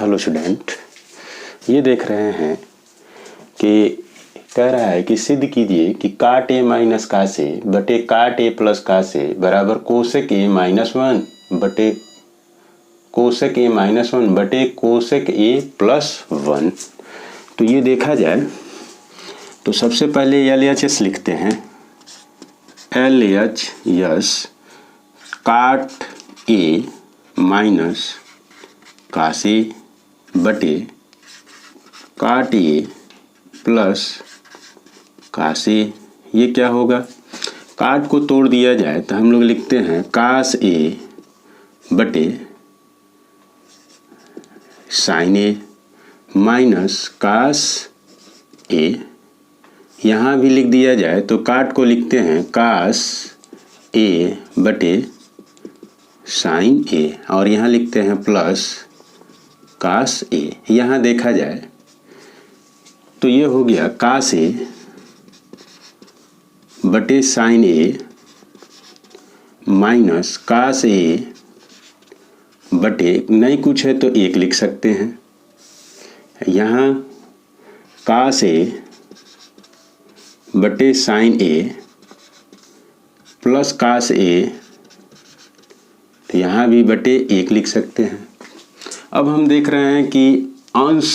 Hello student, ये देख रहे हैं कि कह रहा है कि सिद्ध कीजिए कि काट ए माइनस का से बटे काट ए प्लस का से बराबर कोसेक ए माइनस वन बटे कोसेक ए माइनस वन बटे कोसेक ए प्लस वन। तो ये देखा जाए तो सबसे पहले LHS लिखते हैं। LHS काट ए माइनस का से बटे काट ए प्लस का से। ये क्या होगा, काट को तोड़ दिया जाए तो हम लोग लिखते हैं कास ए बटे साइन ए माइनस कास ए। यहाँ भी लिख दिया जाए तो काट को लिखते हैं कास ए बटे साइन ए और यहाँ लिखते हैं प्लस कास ए। यहाँ देखा जाए तो ये हो गया कास ए बटे साइन ए माइनस कास ए बटे नहीं कुछ है तो एक लिख सकते हैं। यहाँ कास ए बटे साइन ए प्लस कास ए, तो यहाँ भी बटे एक लिख सकते हैं। अब हम देख रहे हैं कि अंश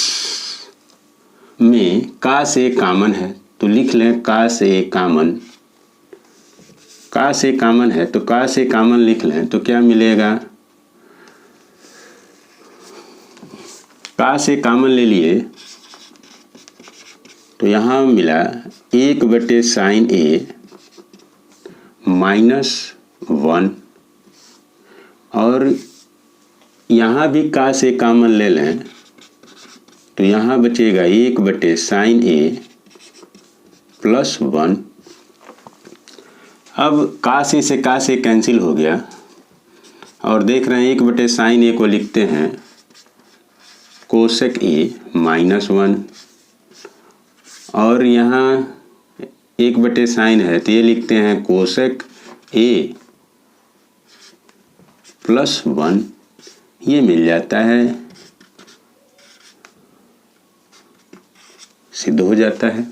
में का से कॉमन है तो लिख लें का से कॉमन। का से कॉमन है तो का से कॉमन लिख लें तो क्या मिलेगा, का से कॉमन ले लिए तो यहाँ मिला एक बटे साइन ए माइनस वन और यहाँ भी का से कॉमन ले लें तो यहाँ बचेगा एक बटे साइन ए प्लस वन। अब का से कैंसिल हो गया और देख रहे हैं एक बटे साइन ए को लिखते हैं कोसेक ए माइनस वन और यहाँ एक बटे साइन है तो ये लिखते हैं कोसेक ए प्लस वन। ये मिल जाता है, सिद्ध हो जाता है।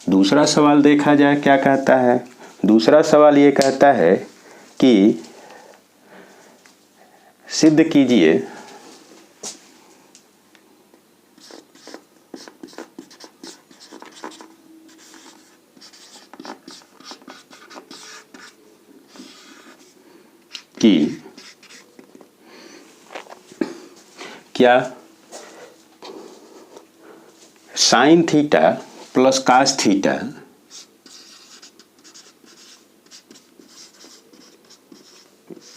दूसरा सवाल देखा जाए क्या कहता है। दूसरा सवाल ये कहता है कि सिद्ध कीजिए कि क्या sine theta plus cos theta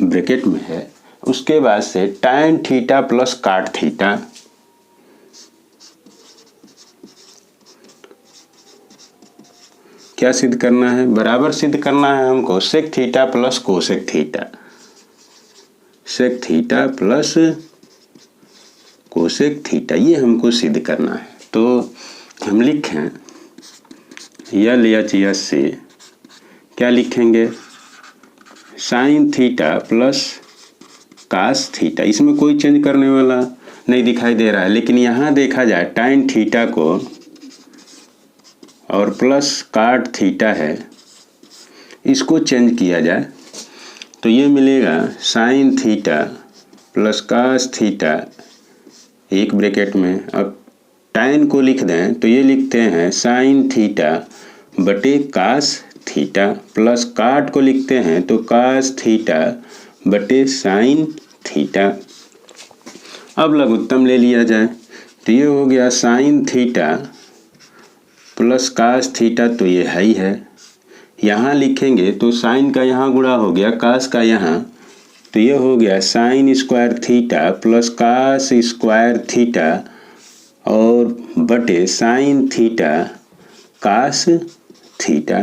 bracket में है, उसके बाद से tan theta plus cot theta क्या सिद्ध करना है, बराबर सिद्ध करना है हमको sec theta plus cosec theta. Sec theta plus cosec theta ये हमको सिद्ध करना है। तो हम लिखें LHS से क्या लिखेंगे, sine theta plus cos theta. इसमें कोई चेंज करने वाला नहीं दिखाई दे रहा है, लेकिन यहाँ देखा जाए टाइन थीटा को और प्लस काट थीटा है, इसको चेंज किया जाए तो ये मिलेगा sine theta plus cos theta एक ब्रैकेट में। अब टैन को लिख दें तो ये लिखते हैं साइन थीटा बटे कास थीटा प्लस काट को लिखते हैं तो कास थीटा बटे साइन थीटा। अब लघुत्तम ले लिया जाए तो ये हो गया sine theta plus cos theta, तो ये है ही है। यहाँ लिखेंगे तो साइन का यहाँ गुणा हो गया कास का यहाँ, तो ये हो गया sine square theta plus cos square theta और बटे sine theta cos theta.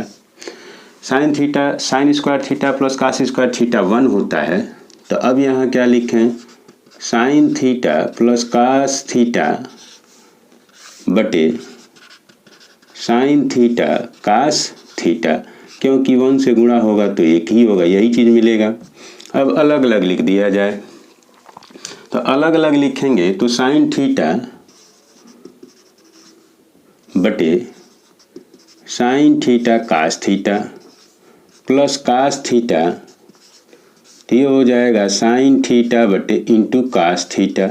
Sine theta sine square theta plus cos square theta 1 होता है। तो अब यहाँ क्या लिखें, sine theta plus cos theta बटे साइन थीटा कास थीटा, क्योंकि 1 से गुणा होगा तो एक ही होगा, यही चीज़ मिलेगा। अब अलग अलग लिख दिया जाए तो अलग अलग लिखेंगे तो साइन थीटा बटे sine theta cos theta plus cos theta, तो ये हो जाएगा साइन थीटा बटे इंटू कास थीटा।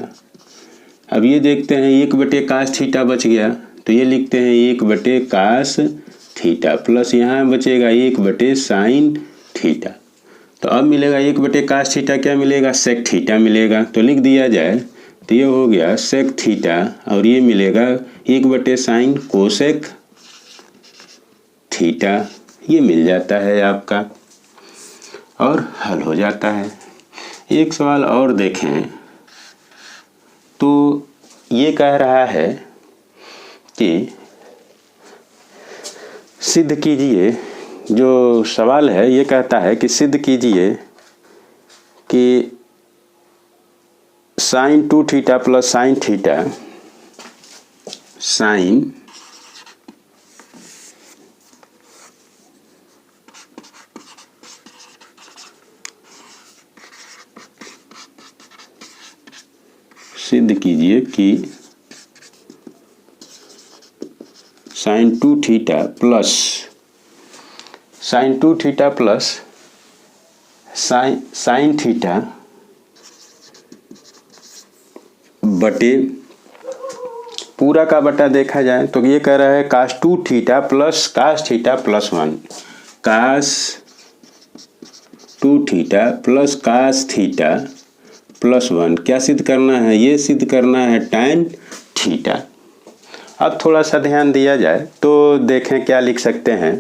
अब ये देखते हैं 1 बटे कास थीटा बच गया, तो ये लिखते हैं 1 बटे कास थीटा प्लस यहाँ बचेगा 1 बटे साइन थीटा। तो अब मिलेगा 1 बटे कास थीटा, क्या मिलेगा, सेक थीटा मिलेगा। तो लिख दिया जाए तो ये हो गया सेक थीटा और ये मिलेगा 1 बटे साइन कोसेक थीटा। ये मिल जाता है आपका और हल हो जाता है। एक सवाल और देखें तो ये कह रहा है कि सिद्ध कीजिए, जो सवाल है ये कहता है कि सिद्ध कीजिए कि sine 2 theta plus sine theta sine सिद्ध कीजिए कि sine 2 theta plus sine theta बटे पूरा का बटा देखा जाए तो ये कह रहा है cos 2 theta plus cos theta plus 1, cos 2 theta plus cos theta plus 1। क्या सिद्ध करना है, ये सिद्ध करना है टैन थीटा। अब थोड़ा सा ध्यान दिया जाए तो देखें क्या लिख सकते हैं।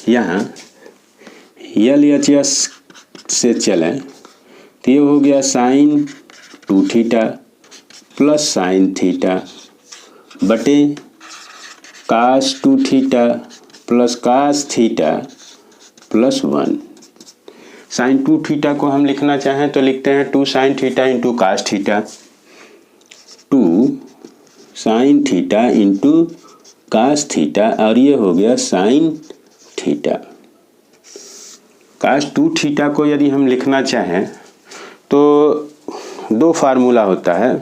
यहाँ LHS से चलें तो ये हो गया sine 2 theta plus sine theta बटे cos 2 theta plus cos theta plus 1। Sine 2 theta को हम लिखना चाहें तो लिखते हैं 2 sine theta into cos theta, 2 sine theta into cos theta और ये हो गया साइन थीटा। कास 2 थीटा को यदि हम लिखना चाहें तो 2 फार्मूला होता है।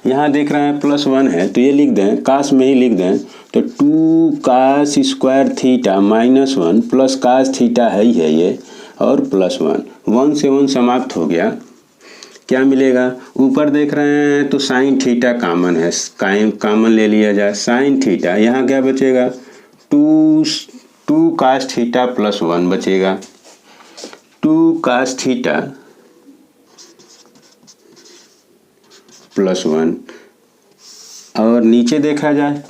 यहाँ देख रहे हैं प्लस 1 है तो ये लिख दें, कास में ही लिख दें तो 2 cos square theta minus 1 plus cos theta है ही है ये और प्लस 1 से 1 समाप्त हो गया। क्या मिलेगा, ऊपर देख रहे हैं तो साइन थीटा कामन है, कामन ले लिया जाए साइन थीटा। यहाँ क्या बचेगा 2 कास थीटा प्लस 1 बचेगा, 2 कास थीटा प्लस 1 और नीचे देखा जाए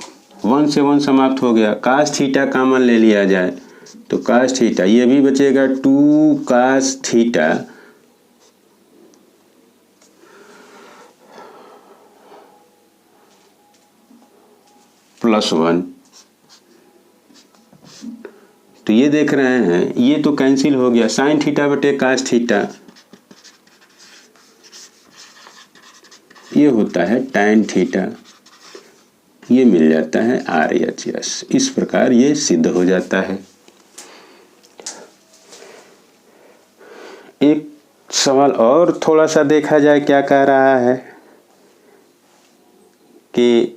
1 से 1 समाप्त हो गया, कास थीटा कामन ले लिया जाए तो कास थीटा ये भी बचेगा 2 कास थीटा प्लस 1। तो ये देख रहे हैं ये तो कैंसिल हो गया, साइन थीटा बटे कास थीटा ये होता है टैन थीटा, ये मिल जाता है RHS। इस प्रकार ये सिद्ध हो जाता है। एक सवाल और थोड़ा सा देखा जाए क्या कह रहा है कि